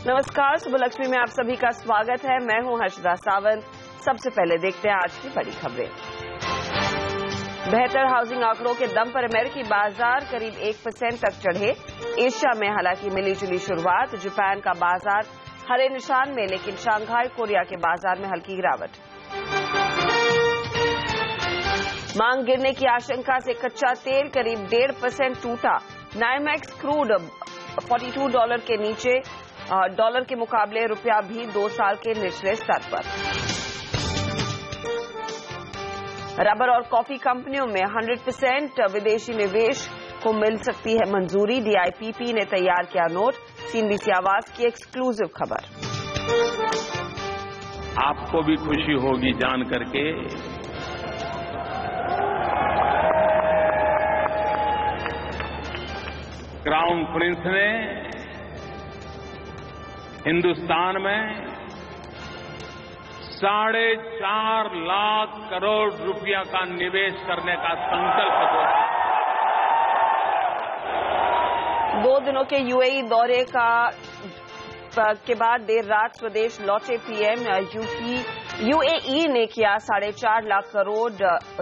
नमस्कार, सुबह लक्ष्मी में आप सभी का स्वागत है। मैं हूं हर्षदा सावंत। सबसे पहले देखते हैं आज की बड़ी खबरें। बेहतर हाउसिंग आंकड़ों के दम पर अमेरिकी बाजार करीब 1% तक चढ़े। एशिया में हालांकि मिली जुली शुरुआत। जापान का बाजार हरे निशान में, लेकिन शंघाई कोरिया के बाजार में हल्की गिरावट। मांग गिरने की आशंका से कच्चा तेल करीब 1.5% टूटा। नाइमेक्स क्रूड $42 के नीचे, डॉलर के मुकाबले रुपया भी 2 साल के निचले स्तर पर। रबर और कॉफी कंपनियों में 100% विदेशी निवेश को मिल सकती है मंजूरी। DIPP ने तैयार किया नोट। CNBC आवाज की एक्सक्लूसिव खबर। आपको भी खुशी होगी जान करके क्राउन प्रिंस ने हिंदुस्तान में 4.5 लाख करोड़ रुपया का निवेश करने का संकल्प किया। 2 दिनों के UAE दौरे के बाद देर रात स्वदेश लौटे PM। UAE ने किया 4.5 लाख करोड़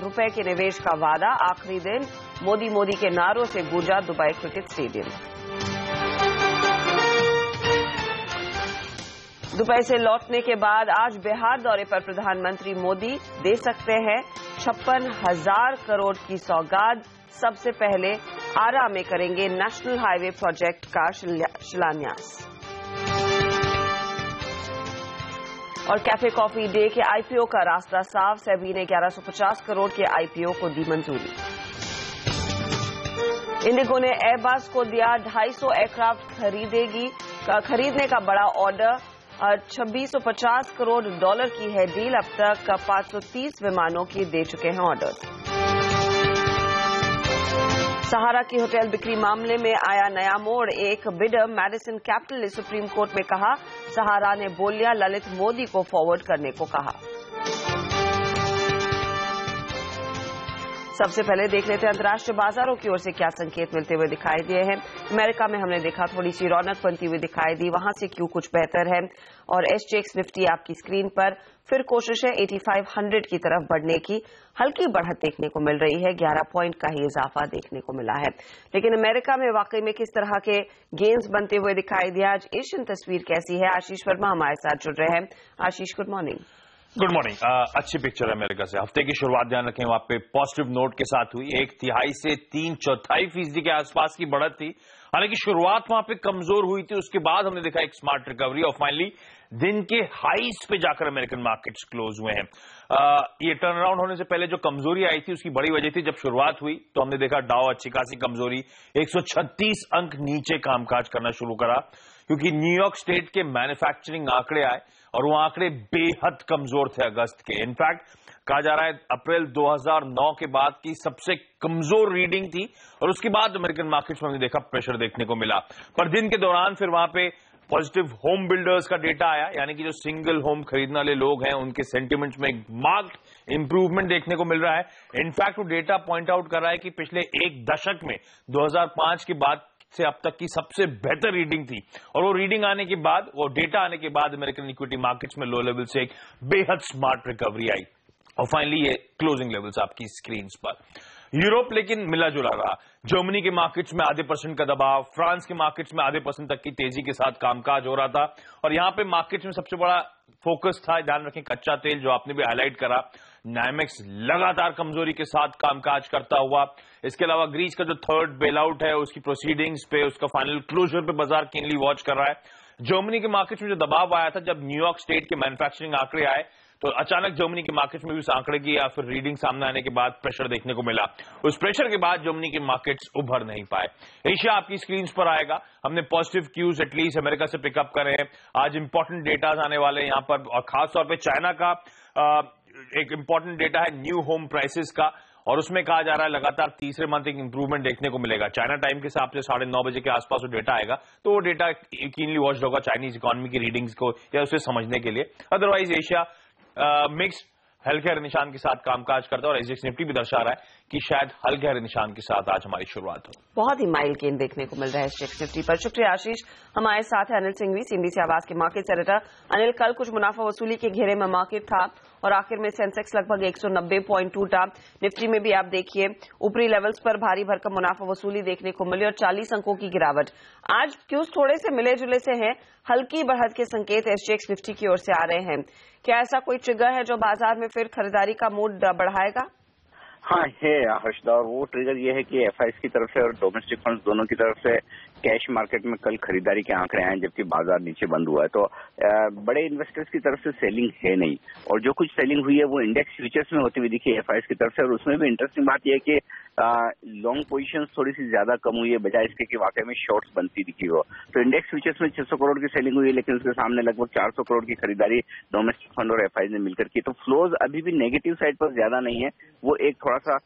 रुपए के निवेश का वादा। आखिरी दिन मोदी के नारों से गूंजा दुबई क्रिकेट स्टेडियम। दुबई से लौटने के बाद आज बिहार दौरे पर प्रधानमंत्री मोदी दे सकते हैं 56,000 करोड़ की सौगात। सबसे पहले आरा में करेंगे नेशनल हाईवे प्रोजेक्ट का शिलान्यास। और कैफे कॉफी डे के IPO का रास्ता साफ। सेबी ने 1150 करोड़ के IPO को दी मंजूरी। इंडिगो ने एयरबस को दिया 250 एयरक्राफ्ट खरीदने का बड़ा ऑर्डर। 2650 करोड़ डॉलर की है डील। अब तक 530 विमानों की दे चुके हैं ऑर्डर। सहारा की होटल बिक्री मामले में आया नया मोड़। एक बिडर मैडिसन कैपिटल ने सुप्रीम कोर्ट में कहा, सहारा ने बोलिया ललित मोदी को फॉरवर्ड करने को कहा। सबसे पहले देख लेते हैं अंतर्राष्ट्रीय बाजारों की ओर से क्या संकेत मिलते हुए दिखाई दिए हैं। अमेरिका में हमने देखा थोड़ी सी रौनक बनती हुई दिखाई दी, वहां से क्यों कुछ बेहतर है। और SGX निफ्टी आपकी स्क्रीन पर फिर कोशिश है 8500 की तरफ बढ़ने की। हल्की बढ़त देखने को मिल रही है, 11 पॉइंट का ही इजाफा देखने को मिला है। लेकिन अमेरिका में वाकई में किस तरह के गेन्स बनते हुए दिखाई दिया, आज एशियन तस्वीर कैसी है। आशीष वर्मा हमारे साथ जुड़ रहे हैं। आशीष, गुड मॉर्निंग। Good morning. अच्छी पिक्चर है अमेरिका से। हफ्ते की शुरुआत ध्यान रखें वहां पे पॉजिटिव नोट के साथ हुई। 1/3 से 3/4% के आसपास की बढ़त थी। हालांकि शुरुआत वहां पे कमजोर हुई थी, उसके बाद हमने देखा एक स्मार्ट रिकवरी और फाइनली दिन के हाईस पे जाकर अमेरिकन मार्केट्स क्लोज हुए हैं। ये टर्न अराउंड होने से पहले जो कमजोरी आई थी उसकी बड़ी वजह थी, जब शुरुआत हुई तो हमने देखा डाउ अच्छी खासी कमजोरी 136 अंक नीचे कामकाज करना शुरू करा, क्योंकि न्यूयॉर्क स्टेट के मैन्युफैक्चरिंग आंकड़े आए और वो आंकड़े बेहद कमजोर थे अगस्त के। इनफैक्ट कहा जा रहा है अप्रैल 2009 के बाद की सबसे कमजोर रीडिंग थी और उसके बाद अमेरिकन मार्केट्स में हमने देखा प्रेशर देखने को मिला। पर दिन के दौरान फिर वहां पे पॉजिटिव होम बिल्डर्स का डेटा आया, यानी कि जो सिंगल होम खरीदने वाले लोग हैं उनके सेंटिमेंट्स में एक मार्क्ड इंप्रूवमेंट देखने को मिल रहा है। इनफैक्ट वो डेटा पॉइंट आउट कर रहा है कि पिछले एक दशक में 2005 के बाद से अब तक की सबसे बेहतर रीडिंग थी। और वो रीडिंग आने के बाद, वो डेटा आने के बाद अमेरिकन इक्विटी मार्केट्स में लो लेवल से एक बेहद स्मार्ट रिकवरी आई और फाइनली ये क्लोजिंग लेवल्स आपकी स्क्रीन पर। यूरोप लेकिन मिला जुला रहा। जर्मनी के मार्केट्स में 0.5% का दबाव, फ्रांस के मार्केट्स में 0.5% तक की तेजी के साथ कामकाज हो रहा था। और यहां पे मार्केट्स में सबसे बड़ा फोकस था, ध्यान रखें, कच्चा तेल, जो आपने भी हाईलाइट करा। नाइमेक्स लगातार कमजोरी के साथ कामकाज करता हुआ। इसके अलावा ग्रीस का जो थर्ड बेल आउट है उसकी प्रोसीडिंग्स पे, उसका फाइनल क्लोजर पे बाजार कीनली वॉच कर रहा है। जर्मनी के मार्केट्स में जो दबाव आया था जब न्यूयॉर्क स्टेट के मैन्युफैक्चरिंग आंकड़े आए, तो अचानक जर्मनी के मार्केट्स में भी उस आंकड़े की या फिर रीडिंग सामने आने के बाद प्रेशर देखने को मिला। उस प्रेशर के बाद जर्मनी के मार्केट्स उभर नहीं पाए। एशिया आपकी स्क्रीन पर आएगा। हमने पॉजिटिव क्यूज एटलीस्ट अमेरिका से पिकअप करे हैं। आज इंपॉर्टेंट डेटा आने वाले हैं यहां पर, और खासतौर पर चाइना का एक इंपॉर्टेंट डेटा है न्यू होम प्राइसेस का, और उसमें कहा जा रहा है लगातार तीसरे मंथ एक इंप्रूवमेंट देखने को मिलेगा। चाइना टाइम के हिसाब से 9:30 बजे के आसपास वो डेटा आएगा, तो वो डेटा कीनली वॉच होगा चाइनीज इकोनॉमी की रीडिंग्स को या उसे समझने के लिए। अदरवाइज एशिया मिक्स, हल्के हरे निशान के साथ कामकाज करता है और एसजीएक्स निफ्टी भी दर्शा रहा है कि शायद हल्के हरे निशान के साथ आज हमारी शुरुआत हो। बहुत ही माइल्ड गेन देखने को मिल रहा है एसजीएक्स निफ्टी पर। शुक्रिया आशीष। हमारे साथ है अनिल सिंघवी, सीएनबीसी आवाज के मार्केट एडिटर। अनिल, कल कुछ मुनाफा वसूली के घेरे में मार्केट था और आखिर में सेंसेक्स लगभग 190 पॉइंट टूटा। निफ्टी में भी आप देखिए ऊपरी लेवल्स पर भारी भरकम मुनाफा वसूली देखने को मिली और 40 अंकों की गिरावट। आज क्यूज थोड़े से मिले जुले से हैं, हल्की बढ़त के संकेत एसजीएक्स निफ्टी की ओर से आ रहे हैं। क्या ऐसा कोई ट्रिगर है जो बाजार में फिर खरीदारी का मूड बढ़ाएगा? हाँ है हर्षदा, और वो ट्रिगर ये है कि एफआईएस की तरफ से और डोमेस्टिक फंड्स दोनों की तरफ से कैश मार्केट में कल खरीदारी के आंकड़े आए जबकि बाजार नीचे बंद हुआ है। तो बड़े इन्वेस्टर्स की तरफ से सेलिंग है नहीं, और जो कुछ सेलिंग हुई है वो इंडेक्स फ्यूचर्स में होती हुई दिखी एफआईएस की तरफ से। और उसमें भी इंटरेस्टिंग बात यह है कि लॉन्ग पोजीशंस थोड़ी सी ज्यादा कम हुई है बजाय इसके कि वाकई में शॉर्ट्स बनती दिखी हो। तो इंडेक्स फ्यूचर्स में 600 करोड़ की सेलिंग हुई है, लेकिन उसके सामने लगभग 400 करोड़ की खरीदारी डोमेस्टिक फंड और एफआईएस ने मिलकर की। तो फ्लोज अभी भी नेगेटिव साइड पर ज्यादा नहीं है, वो एक थोड़ा सा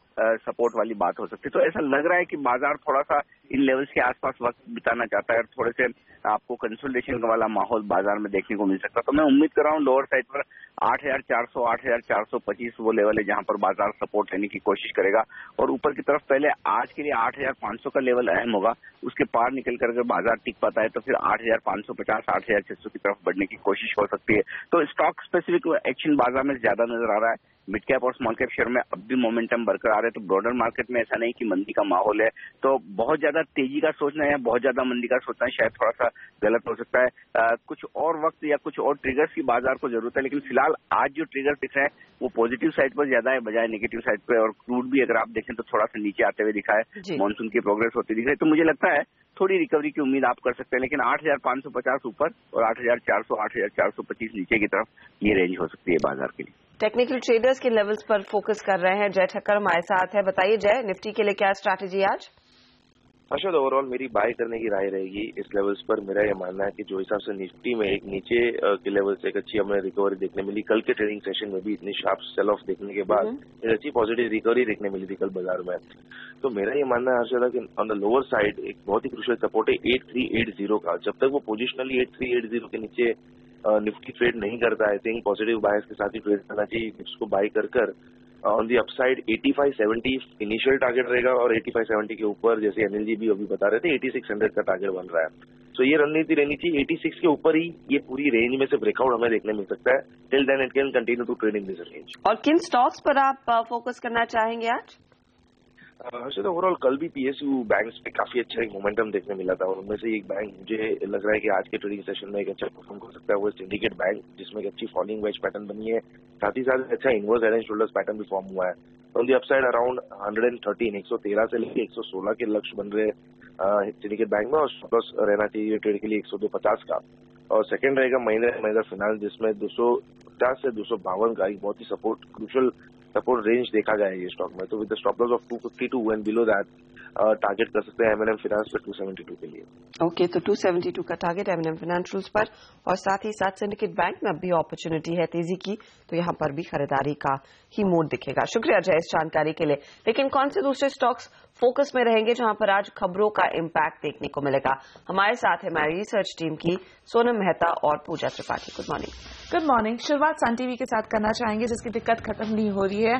सपोर्ट वाली बात हो सकती है। तो ऐसा लग रहा है कि बाजार थोड़ा सा इन लेवल्स के आसपास वक्त बिताना चाहता है और थोड़े से आपको कंसोलिडेशन वाला माहौल बाजार में देखने को मिल सकता है। तो मैं उम्मीद कर रहा हूँ लोअर साइड पर 8,400, 8,425 वो लेवल है जहां पर बाजार सपोर्ट लेने की कोशिश करेगा, और ऊपर की तरफ पहले आज के लिए 8,500 का लेवल अहम होगा। उसके पार निकल कर अगर बाजार टिक पाता है तो फिर 8,550, 8,600 की तरफ बढ़ने की कोशिश हो सकती है। तो स्टॉक स्पेसिफिक एक्शन बाजार में ज्यादा नजर आ रहा है। मिड कैप और स्मॉल कैप शेयर में अब भी मोमेंटम बरकरार है। तो ब्रॉडर मार्केट में ऐसा नहीं कि मंदी का माहौल है, तो बहुत ज्यादा तेजी का सोचना है, बहुत ज्यादा मंदी का सोचना है शायद थोड़ा सा गलत हो सकता है। कुछ और वक्त या कुछ और ट्रिगर्स की बाजार को जरूरत है, लेकिन फिलहाल आज जो ट्रिगर दिख रहे हैं वो पॉजिटिव साइड पर ज्यादा है बजाय नेगेटिव साइड पे। और क्रूड भी अगर आप देखें तो थोड़ा सा नीचे आते हुए दिखा है, मानसून की प्रोग्रेस होती दिख रही है। तो मुझे लगता है थोड़ी रिकवरी की उम्मीद आप कर सकते हैं, लेकिन 8,550 ऊपर और 8,400, 8,425 नीचे की तरफ ये रेंज हो सकती है बाजार के लिए। टेक्निकल ट्रेडर्स के लेवल्स पर फोकस कर रहे हैं जय ठक्कर हमारे साथ है। बताइए जय, निफ्टी के लिए क्या स्ट्रैटेजी आज? अशोक, ओवरऑल मेरी बाय करने की राय रहेगी इस लेवल्स पर। मेरा यह मानना है कि जो हिसाब से निफ्टी में एक नीचे के लेवल से एक अच्छी हमें रिकवरी देखने मिली, कल के ट्रेडिंग सेशन में भी इतनी शार्प सेल ऑफ देखने के बाद एक अच्छी पॉजिटिव रिकवरी देखने मिली थी कल बाजार में। तो मेरा ये मानना है हर्षदा कि ऑन द लोअर साइड एक बहुत ही क्रूशियल सपोर्ट है 8380 का। जब तक वो पोजिशनली 8380 के नीचे निफ्टी ट्रेड नहीं करता, आई थिंक पॉजिटिव बायस के साथ ही ट्रेड करना चाहिए। उसको बाय कर on the upside 8570 initial target रहेगा, और 8570 के ऊपर जैसे अनिल जी भी अभी बता रहे थे 8600 का टारगेट बन रहा है। तो ये रणनीति रहनी चाहिए। 86 के ऊपर ही ये पूरी रेंज में से ब्रेकआउट हमें देखने मिल सकता है। Till then it can continue to trade in this range. और किन स्टॉक्स पर आप फोकस करना चाहेंगे आज? हर्षद, ओवरऑल कल भी पीएसयू बैंक्स पे काफी अच्छा एक मोमेंटम देखने मिला था, और उनमें से एक बैंक मुझे लग रहा है कि आज के ट्रेडिंग सेशन में एक अच्छा परफॉर्म कर सकता है, वो सिंडिकेट बैंक, जिसमें एक अच्छी फॉलिंग वेज पैटर्न बनी है, साथ ही साथ अच्छा inverse head and shoulders pattern भी फॉर्म हुआ है। ऑन दी अपसाइड अराउंड 113 से लेकर 116 के लक्ष्य बन रहे सिंडिकेट बैंक में, और स्टॉप लॉस रहना चाहिए ट्रेड के लिए 102.50 का। और सेकंड रहेगा महिंद्रा फाइनेंस, जिसमें 250 से 252 का एक बहुत ही क्रूशियल सपोर्ट रेंज देखा गया है ये स्टॉक में। तो with the stop loss of 252 and below that target कर सकते हैं M&M फाइनेंस पे 272 के लिए। ओके, तो 272 का टारगेट M&M फाइनेंशियल्स पर, और साथ ही साथ सिंडिकेट बैंक में अब भी अपॉर्चुनिटी है तेजी की, तो यहाँ पर भी खरीदारी का ही मोड दिखेगा। शुक्रिया जय इस जानकारी के लिए। लेकिन कौन से दूसरे स्टॉक्स फोकस में रहेंगे जहां पर आज खबरों का इम्पैक्ट देखने को मिलेगा? हमारे साथ है हमारी रिसर्च टीम की सोनम मेहता और Pooja Tripathi. Good morning. Good morning. शुरुआत सन टीवी के साथ करना चाहेंगे, जिसकी दिक्कत खत्म नहीं हो रही है।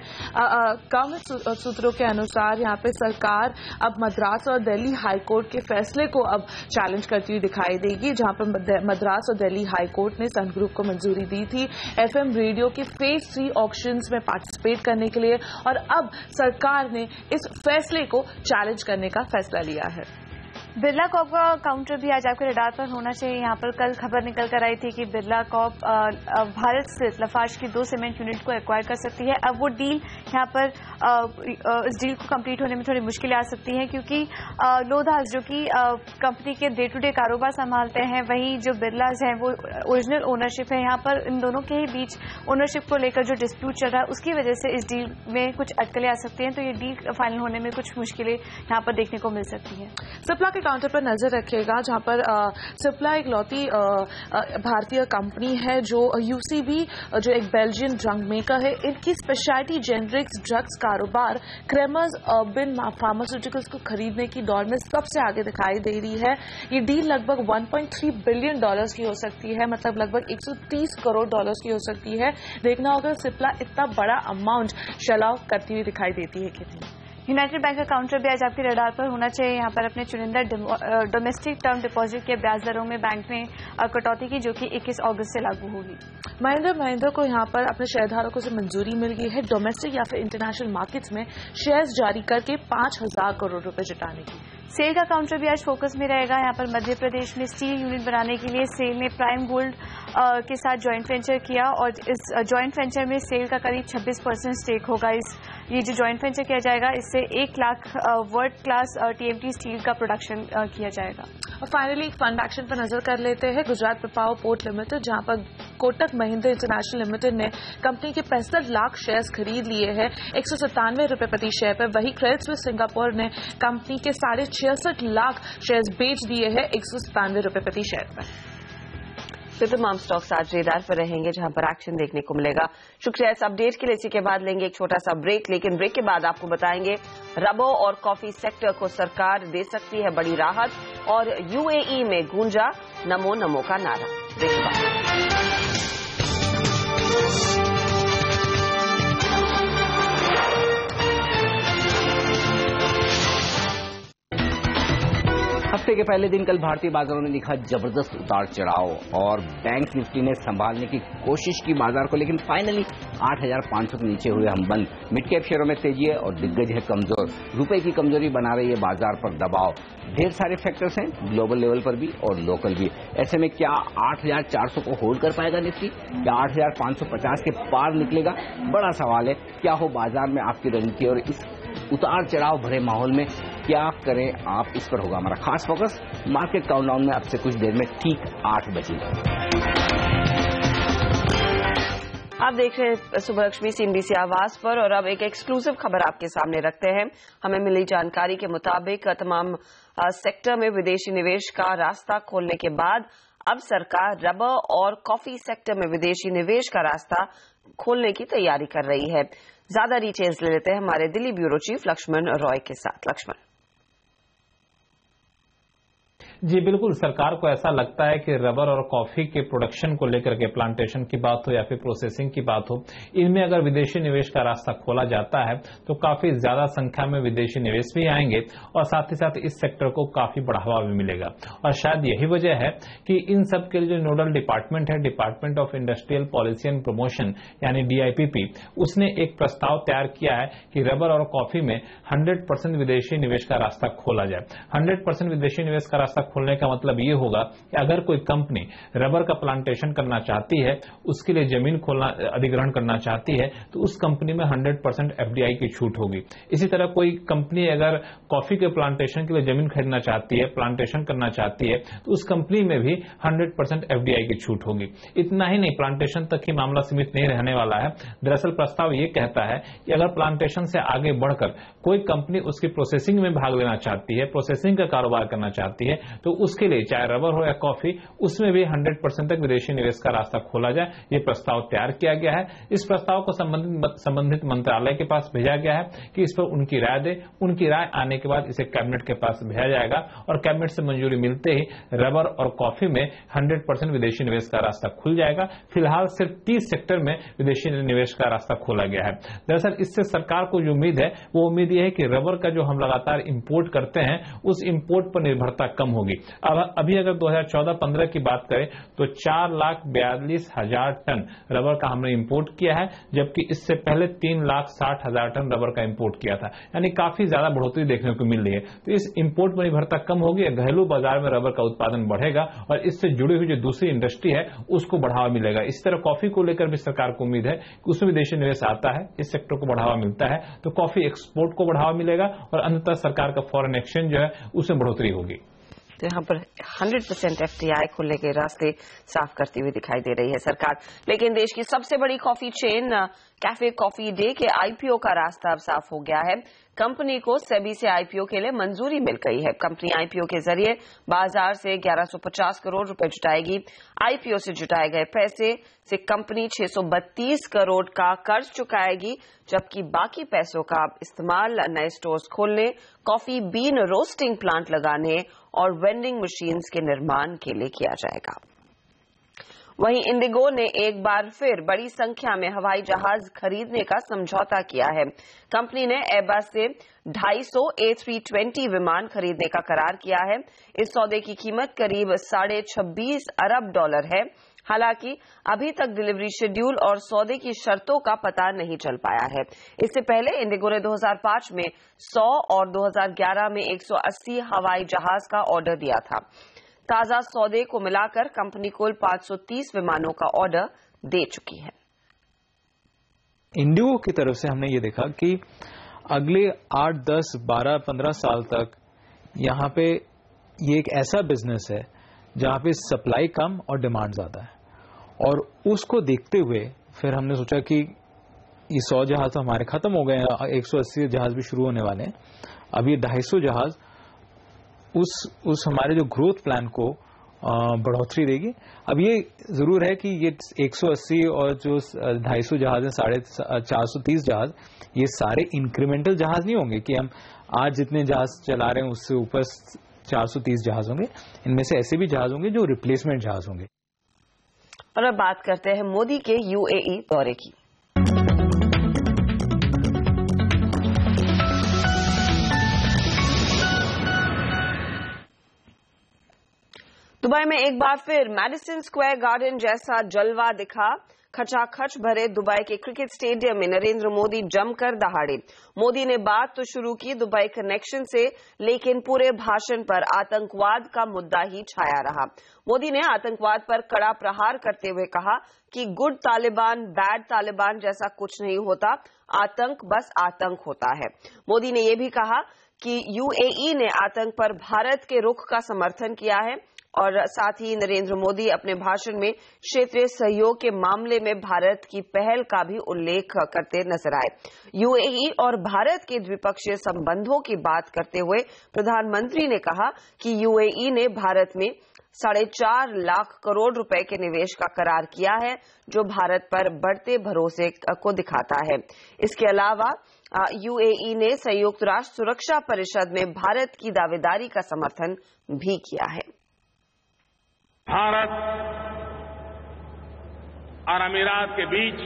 गवर्नमेंट सूत्रों के अनुसार यहाँ पे सरकार अब मद्रास और दिल्ली हाईकोर्ट के फैसले को अब चैलेंज करती हुई दिखाई देगी, जहां पर मद्रास और दिल्ली हाईकोर्ट ने सन ग्रुप को मंजूरी दी थी FM रेडियो के फेज 3 ऑक्शंस में पार्टिसिपेट करने के लिए, और अब सरकार ने इस फैसले को चैलेंज करने का फैसला लिया है। बिरला कॉर्प का काउंटर भी आज आपके रडार पर होना चाहिए। यहाँ पर कल खबर निकल कर आई थी कि बिरला कॉर्प भारत स्थित लफार्ज की 2 सीमेंट यूनिट को एक्वायर कर सकती है। अब वो डील यहाँ पर इस डील को कंप्लीट होने में थोड़ी मुश्किलें आ सकती हैं, क्योंकि लोधास जो कि कंपनी के डे टू डे कारोबार संभालते हैं, वहीं जो बिरलाज हैं वो ओरिजिनल ओनरशिप है। यहाँ पर इन दोनों के ही बीच ओनरशिप को लेकर जो डिस्प्यूट चल रहा है, उसकी वजह से इस डील में कुछ अटकलें आ सकती हैं। तो ये डील फाइनल होने में कुछ मुश्किलें यहाँ पर देखने को मिल सकती है। सिप्ला के काउंटर पर नजर रखिएगा, जहां पर सिप्ला एक लौती भारतीय कंपनी है जो यूसीबी, जो एक बेल्जियन ड्रग मेकर है, इनकी स्पेशलिटी जेनरिक्स ड्रग्स कारोबार क्रेमर्स अर्बन फार्मास्यूटिकल्स को खरीदने की दौड़ में सबसे आगे दिखाई दे रही है। ये डील लगभग $1.3 बिलियन की हो सकती है, मतलब लगभग 130 करोड़ डॉलर्स की हो सकती है। देखना होगा सिप्ला इतना बड़ा अमाउंट शेल आउट करती हुई दिखाई देती है कि नहीं। यूनाइटेड बैंक का काउंटर भी आज आपके रडार पर होना चाहिए। यहाँ पर अपने चुनिंदा डोमेस्टिक टर्म डिपॉजिट के ब्याज दरों में बैंक ने कटौती की, जो कि 21 अगस्त से लागू होगी। महिंद्रा को यहाँ पर अपने शेयरधारकों से मंजूरी मिल गई है डोमेस्टिक या फिर इंटरनेशनल मार्केट्स में शेयर्स जारी करके 5,000 करोड़ रुपए जुटाने की। सेल का काउंटर भी आज फोकस में रहेगा। यहाँ पर मध्य प्रदेश में स्टील यूनिट बनाने के लिए सेल ने प्राइम गोल्ड के साथ जॉइंट वेंचर किया और इस जॉइंट वेंचर में सेल का करीब 26% स्टेक होगा। ये जो जॉइंट वेंचर किया जाएगा, इससे 1 lakh world class TMT steel का प्रोडक्शन किया जाएगा। और फाइनली एक फंड एक्शन पर नजर कर लेते हैं। गुजरात पिपावाव पोर्ट लिमिटेड, जहां पर कोटक महिंद्रा इंटरनेशनल लिमिटेड ने कंपनी के 65 लाख शेयर्स खरीद लिए हैं 197 रुपए प्रति शेयर पर। वही क्रेडिट स्विस सिंगापुर ने कंपनी के 66.5 लाख शेयर्स बेच दिए हैं 197 रुपए प्रति शेयर पर। तो तमाम स्टॉक्स आज रेडार पर रहेंगे, जहां पर एक्शन देखने को मिलेगा। शुक्रिया इस अपडेट के लिए। इसी के बाद लेंगे एक छोटा सा ब्रेक, लेकिन ब्रेक के बाद आपको बताएंगे रबर और कॉफी सेक्टर को सरकार दे सकती है बड़ी राहत और यूएई में गूंजा नमो नमो का नारा। ब्रेक के बाद हफ्ते के पहले दिन कल भारतीय बाजारों ने दिखा जबरदस्त उतार चढ़ाव और बैंक निफ्टी ने संभालने की कोशिश की बाजार को, लेकिन फाइनली 8,500 के नीचे हुए हम बंद। मिड कैप शेयरों में तेजी है और दिग्गज है कमजोर। रुपए की कमजोरी बना रही है बाजार पर दबाव। ढेर सारे फैक्टर्स हैं ग्लोबल लेवल पर भी और लोकल भी। ऐसे में क्या 8,400 को होल्ड कर पाएगा निफ्टी या 8,550 के पार निकलेगा? बड़ा सवाल है। क्या हो बाजार में आपकी रणनीति और इस उतार चढ़ाव भरे माहौल में क्या करें आप, इस पर होगा हमारा खास फोकस। मार्केट काउंटडाउन में अब से कुछ देर में ठीक 8 बजे। आप देख रहे हैं सुबह लक्ष्मी CNBC आवाज पर और अब एक एक्सक्लूसिव खबर आपके सामने रखते हैं। हमें मिली जानकारी के मुताबिक तमाम सेक्टर में विदेशी निवेश का रास्ता खोलने के बाद अब सरकार रबर और कॉफी सेक्टर में विदेशी निवेश का रास्ता खोलने की तैयारी कर रही है। ज्यादा डिटेल्स ले लेते हैं हमारे दिल्ली ब्यूरो चीफ लक्ष्मण रॉय के साथ। लक्ष्मण जी बिल्कुल, सरकार को ऐसा लगता है कि रबर और कॉफी के प्रोडक्शन को लेकर के प्लांटेशन की बात हो या फिर प्रोसेसिंग की बात हो, इनमें अगर विदेशी निवेश का रास्ता खोला जाता है तो काफी ज्यादा संख्या में विदेशी निवेश भी आएंगे और साथ ही साथ इस सेक्टर को काफी बढ़ावा भी मिलेगा। और शायद यही वजह है कि इन सब के लिए जो नोडल डिपार्टमेंट है, department of industrial policy and promotion यानी DIPP, उसने एक प्रस्ताव तैयार किया है कि रबर और कॉफी में 100% विदेशी निवेश का रास्ता खोला जाए। 100% विदेशी निवेश का रास्ता खोलने का मतलब ये होगा कि अगर कोई कंपनी रबर का प्लांटेशन करना चाहती है, उसके लिए जमीन खोलना अधिग्रहण करना चाहती है, तो उस कंपनी में 100% FDI की छूट होगी। इसी तरह कोई कंपनी अगर कॉफी के प्लांटेशन के लिए जमीन खरीदना चाहती है, प्लांटेशन करना चाहती है, तो उस कंपनी में भी 100% FDI की छूट होगी। इतना ही नहीं, प्लांटेशन तक ही मामला सीमित नहीं रहने वाला है। दरअसल प्रस्ताव ये कहता है कि अगर प्लांटेशन से आगे बढ़कर कोई कंपनी उसकी प्रोसेसिंग में भाग लेना चाहती है, प्रोसेसिंग का कारोबार करना चाहती है, तो उसके लिए चाहे रबर हो या कॉफी, उसमें भी 100% तक विदेशी निवेश का रास्ता खोला जाए। ये प्रस्ताव तैयार किया गया है। इस प्रस्ताव को संबंधित मंत्रालय के पास भेजा गया है कि इस पर उनकी राय दे। उनकी राय आने के बाद इसे कैबिनेट के पास भेजा जाएगा और कैबिनेट से मंजूरी मिलते ही रबर और कॉफी में 100% विदेशी निवेश का रास्ता खुल जाएगा। फिलहाल सिर्फ 30 सेक्टर में विदेशी निवेश का रास्ता खोला गया है। दरअसल इससे सरकार को जो उम्मीद है वो उम्मीद ये है कि रबर का जो हम लगातार इंपोर्ट करते हैं, उस इंपोर्ट पर निर्भरता कम होगी। अब अभी अगर 2014-15 की बात करें तो 4,42,000 टन रबर का हमने इंपोर्ट किया है, जबकि इससे पहले 3,60,000 टन रबर का इंपोर्ट किया था। यानी काफी ज्यादा बढ़ोतरी देखने को मिल रही है। तो इस इंपोर्ट पर निर्भरता कम होगी, घरेलू बाजार में रबर का उत्पादन बढ़ेगा और इससे जुड़ी हुई जो दूसरी इंडस्ट्री है उसको बढ़ावा मिलेगा। इस तरह कॉफी को लेकर भी सरकार को उम्मीद है कि उसमें विदेशी निवेश आता है, इस सेक्टर को बढ़ावा मिलता है तो कॉफी एक्सपोर्ट को बढ़ावा मिलेगा और अंततः सरकार का फॉरेन एक्सचेंज जो है उसमें बढ़ोतरी होगी। तो यहाँ पर 100% FDI खुलने के रास्ते साफ करती हुई दिखाई दे रही है सरकार। लेकिन देश की सबसे बड़ी coffee chain cafe coffee day के IPO का रास्ता अब साफ हो गया है। कंपनी को सेबी से IPO के लिए मंजूरी मिल गई है। कंपनी IPO के जरिए बाजार से 1150 करोड़ रुपए जुटाएगी। IPO से जुटाए गए पैसे से कंपनी 632 करोड़ का कर्ज चुकाएगी, जबकि बाकी पैसों का इस्तेमाल नए स्टोर्स खोलने, कॉफी बीन रोस्टिंग प्लांट लगाने और वेंडिंग मशीन्स के निर्माण के लिए किया जाएगा। वहीं इंडिगो ने एक बार फिर बड़ी संख्या में हवाई जहाज खरीदने का समझौता किया है। कंपनी ने एयरबस से 250 A320 विमान खरीदने का करार किया है। इस सौदे की कीमत करीब $26.5 अरब है। हालांकि अभी तक डिलीवरी शेड्यूल और सौदे की शर्तों का पता नहीं चल पाया है। इससे पहले इंडिगो ने 2005 में 100 और 2011 में 180 हवाई जहाज का ऑर्डर दिया था। ताजा सौदे को मिलाकर कंपनी कुल 530 विमानों का ऑर्डर दे चुकी है। इंडिगो की तरफ से हमने ये देखा कि अगले 8, 10, 12, 15 साल तक यहाँ पे ये एक ऐसा बिजनेस है जहाँ पे सप्लाई कम और डिमांड ज्यादा है, और उसको देखते हुए फिर हमने सोचा कि ये 100 जहाज तो हमारे खत्म हो गए हैं, 180 जहाज भी शुरू होने वाले हैं। अब ये 250 जहाज उस हमारे जो ग्रोथ प्लान को बढ़ोतरी देगी। अब ये जरूर है कि ये 180 और जो 250 जहाज है, 430 जहाज, ये सारे इंक्रीमेंटल जहाज नहीं होंगे कि हम आज जितने जहाज चला रहे हैं उससे ऊपर 430 जहाज होंगे। इनमें से ऐसे भी जहाज होंगे जो रिप्लेसमेंट जहाज होंगे। और अब बात करते हैं मोदी के UAE दौरे की। दुबई में एक बार फिर मैडिसन स्क्वायर गार्डन जैसा जलवा दिखा। खचाखच भरे दुबई के क्रिकेट स्टेडियम में नरेंद्र मोदी जमकर दहाड़े। मोदी ने बात तो शुरू की दुबई कनेक्शन से, लेकिन पूरे भाषण पर आतंकवाद का मुद्दा ही छाया रहा। मोदी ने आतंकवाद पर कड़ा प्रहार करते हुए कहा कि गुड तालिबान, बैड तालिबान जैसा कुछ नहीं होता, आतंक बस आतंक होता है। मोदी ने यह भी कहा कि UAE ने आतंक पर भारत के रुख का समर्थन किया है, और साथ ही नरेंद्र मोदी अपने भाषण में क्षेत्रीय सहयोग के मामले में भारत की पहल का भी उल्लेख करते नजर आए। UAE और भारत के द्विपक्षीय संबंधों की बात करते हुए प्रधानमंत्री ने कहा कि UAE ने भारत में 4.5 लाख करोड़ रुपए के निवेश का करार किया है, जो भारत पर बढ़ते भरोसे को दिखाता है। इसके अलावा UAE ने संयुक्त राष्ट्र सुरक्षा परिषद में भारत की दावेदारी का समर्थन भी किया है। भारत और अमीरात के बीच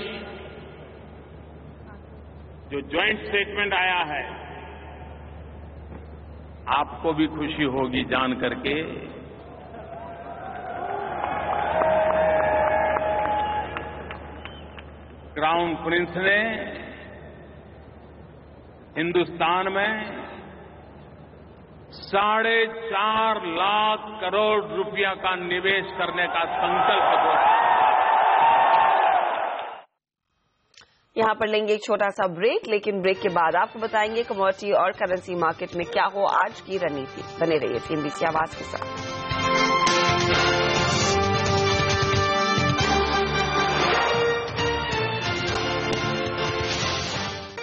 जो ज्वाइंट स्टेटमेंट आया है, आपको भी खुशी होगी जान करके क्राउन प्रिंस ने हिंदुस्तान में 4.5 लाख करोड़ रुपया का निवेश करने का संकल्प किया। यहां पर लेंगे एक छोटा सा ब्रेक, लेकिन ब्रेक के बाद आपको बताएंगे कमोडिटी और करेंसी मार्केट में क्या हो आज की रणनीति। बने रहिए TNBC आवाज के साथ।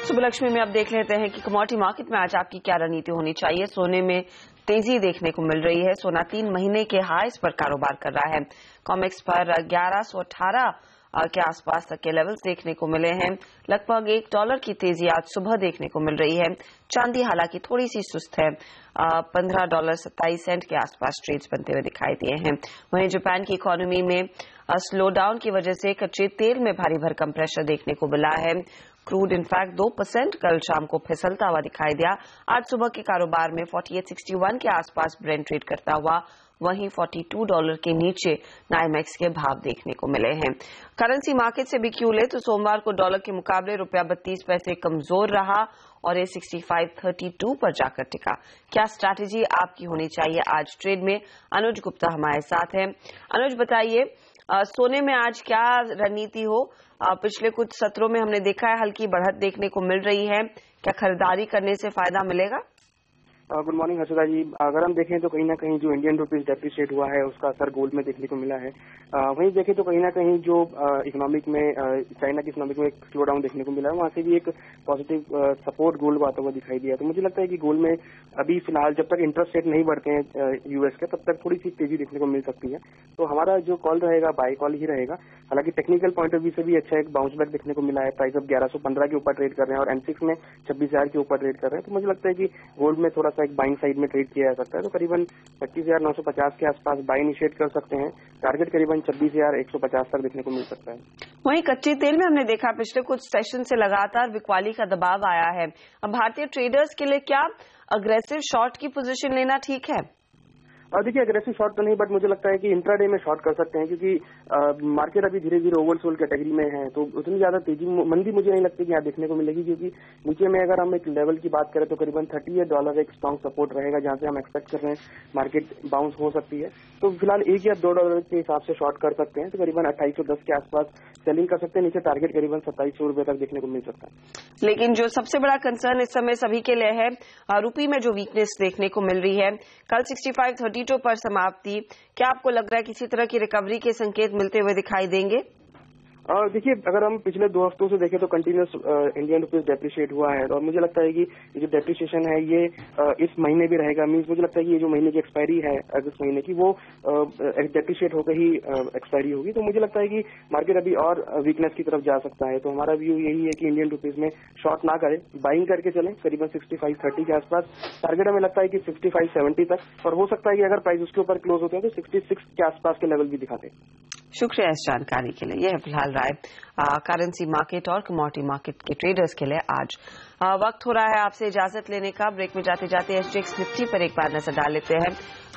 सुबलक्ष्मी में अब देख लेते हैं कि कमोडिटी मार्केट में आज आपकी क्या रणनीति होनी चाहिए। सोने में तेजी देखने को मिल रही है। सोना 3 महीने के हाईस पर कारोबार कर रहा है। कॉमेक्स पर 1118 के आसपास तक के लेवल्स देखने को मिले हैं। लगभग $1 की तेजी आज सुबह देखने को मिल रही है। चांदी हालांकि थोड़ी सी सुस्त है, $15.27 के आसपास ट्रेड्स बनते हुए दिखाई दिए हैं। वहीं जापान की इकोनॉमी में स्लो डाउन की वजह से कच्चे तेल में भारी भरकम प्रेशर देखने को मिला है। क्रूड इनफैक्ट 2% कल शाम को फिसलता हुआ दिखाई दिया। आज सुबह के कारोबार में 48.61 के आसपास ब्रेंट ट्रेड करता हुआ, वहीं $42 के नीचे नाइमेक्स के भाव देखने को मिले हैं। करेंसी मार्केट से भी क्यों ले तो सोमवार को डॉलर के मुकाबले रुपया 32 पैसे कमजोर रहा और ये 65.32 पर जाकर टिका। क्या स्ट्रैटेजी आपकी होनी चाहिए आज ट्रेड में? अनुज गुप्ता हमारे साथ हैं। अनुज बताइए, सोने में आज क्या रणनीति हो? पिछले कुछ सत्रों में हमने देखा है हल्की बढ़त देखने को मिल रही है, क्या खरीदारी करने से फायदा मिलेगा? गुड मॉर्निंग हर्षदा जी। अगर हम देखें तो कहीं ना कहीं जो इंडियन रुपीज डेप्रिशिएट हुआ है उसका असर गोल्ड में देखने को मिला है। वहीं देखें तो कहीं ना कहीं जो इकोनॉमिक में चाइना की इकोनॉमिक में एक स्लो डाउन देखने को मिला है, वहां से भी एक पॉजिटिव सपोर्ट गोल्ड को आता हुआ दिखाई दिया। तो मुझे लगता है कि गोल्ड में अभी फिलहाल जब तक इंटरेस्ट रेट नहीं बढ़ते हैं यूएस के, तब तक थोड़ी सी तेजी देखने को मिल सकती है। तो हमारा जो कॉल रहेगा बाय कॉल ही रहेगा। हालांकि टेक्निकल पॉइंट ऑफ व्यू से भी अच्छा एक बाउंस बैक देखने को मिला है। प्राइस अब 1115 के ऊपर ट्रेड कर रहे हैं और M6 में 26,000 के ऊपर ट्रेड कर रहे हैं। तो मुझे लगता है कि गोल्ड में थोड़ा सा एक बाइंग साइड में ट्रेड किया जा सकता है। तो करीबन 25,950 के आसपास बाय इनिशिएट कर सकते हैं। टारगेट करीबन 26,150 तक देखने को मिल सकता है। वहीं कच्चे तेल में हमने देखा पिछले कुछ सेशन से लगातार बिकवाली का दबाव आया है। अब भारतीय ट्रेडर्स के लिए क्या अग्रेसिव शॉर्ट की पोजीशन लेना ठीक है? देखिए, अग्रेसिव शॉर्ट तो नहीं, बट मुझे लगता है कि इंट्राडे में शॉर्ट कर सकते हैं, क्योंकि मार्केट अभी धीरे धीरे ओवरसोल्ड कैटेगरी में है। तो उतनी ज्यादा तेजी मंदी मुझे नहीं लगती कि यहाँ देखने को मिलेगी, क्योंकि नीचे में अगर हम एक लेवल की बात करें तो करीबन $38 एक स्ट्रॉन्ग सपोर्ट रहेगा, जहां से हम एक्सपेक्ट कर रहे हैं मार्केट बाउंस हो सकती है। तो फिलहाल $1 या $2 के हिसाब से शॉर्ट कर सकते हैं। तो करीबन 2810 के आसपास सेलिंग कर सकते हैं। नीचे टारगेट करीबन ₹2700 तक देखने को मिल सकता है। लेकिन जो सबसे बड़ा कंसर्न इस समय सभी के लिए है, रुपये में जो वीकनेस देखने को मिल रही है, कल 65.32 पर समाप्ति, क्या आपको लग रहा है किसी तरह की रिकवरी के संकेत मिलते हुए दिखाई देंगे? देखिए, अगर हम पिछले 2 हफ्तों से देखें तो कंटिन्यूस इंडियन रुपीज डेप्रिशिएट हुआ है और मुझे लगता है कि ये जो डेप्रिशिएशन है ये इस महीने भी रहेगा। मींस मुझे लगता है कि ये जो महीने की एक्सपायरी है अगस्त महीने की, वो डेप्रिशिएट होकर ही एक्सपायरी होगी। तो मुझे लगता है कि मार्केट अभी और वीकनेस की तरफ जा सकता है। तो हमारा व्यू यही है कि इंडियन रुपीज में शॉर्ट ना करें, बाइंग करके चलें करीबन 65.30 के आसपास। टारगेट हमें लगता है कि 65.70 तक, और हो सकता है कि अगर प्राइस उसके ऊपर क्लोज होते हैं तो 66 के आसपास के लेवल भी दिखाते हैं। शुक्रिया इस जानकारी के लिए। यह है फिलहाल राय करेंसी मार्केट और कमोडिटी मार्केट के ट्रेडर्स के लिए। आज वक्त हो रहा है आपसे इजाजत लेने का। ब्रेक में जाते जाते SGX निफ्टी पर एक बार नजर डाल लेते हैं।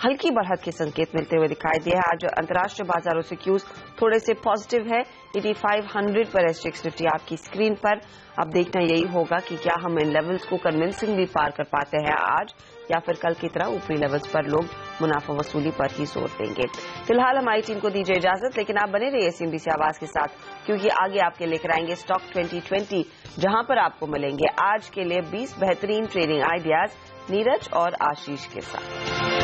हल्की बढ़त के संकेत मिलते हुए दिखाई दिए। आज अंतर्राष्ट्रीय बाजारों से क्यूज थोड़े से पॉजिटिव है। 8500 पर SGX निफ्टी आपकी स्क्रीन पर। अब देखना यही होगा कि क्या हम इन लेवल्स को कन्विंसिंगली पार कर पाते हैं आज, या फिर कल की तरह ऊपरी लेवल्स पर लोग मुनाफा वसूली पर ही जोर देंगे। फिलहाल हमारी टीम को दीजिए इजाजत, लेकिन आप बने रहिए CNBC आवाज के साथ, क्योंकि आगे आपके लेकर आएंगे स्टॉक 2020, जहां पर आपको मिलेंगे आज के लिए 20 बेहतरीन ट्रेडिंग आइडियाज नीरज और आशीष के साथ।